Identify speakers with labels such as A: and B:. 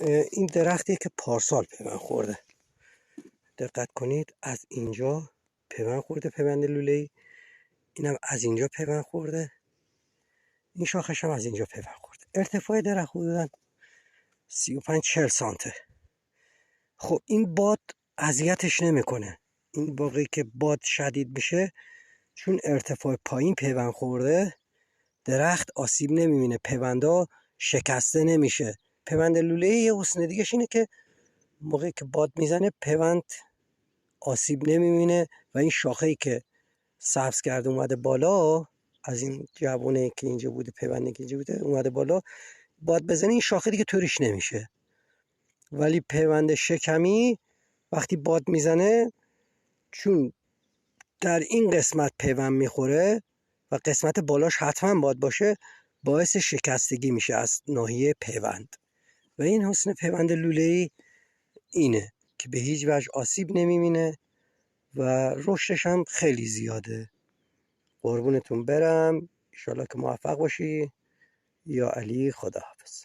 A: این درختی که پارسال پیوند خورده، دقت کنید از اینجا پیوند خورده، پیوند لوله‌ای، اینم از اینجا پیوند خورده، این شاخش هم از اینجا پیوند خورده. ارتفاع درخت حدوداً 35-40 سانته. خب این باد اذیتش نمیکنه. این باقی که باد شدید میشه چون ارتفاع پایین پیوند خورده، درخت آسیب نمیبینه، پیوندا شکسته نمیشه. پیوند لوله‌ای یه حسن دیگه‌ش اینه که موقعی که باد میزنه پیوند آسیب نمیبینه و این شاخه‌ای که سبز کرده اومده بالا، از این جوونه که اینجا بوده، پیوندی که اینجا بوده اومده بالا، باد بزنه این شاخه دیگه طوریش نمیشه. ولی پیوند شکمی وقتی باد میزنه، چون در این قسمت پیوند میخوره و قسمت بالاش حتما باد باشه، باعث شکستگی میشه از ناحیه پیوند. و این حسن پیوند لوله‌ای اینه که به هیچ وجه آسیب نمیبینه و رشدش هم خیلی زیاده. قربونتون برم، انشالله که موفق باشی. یا علی، خداحافظ.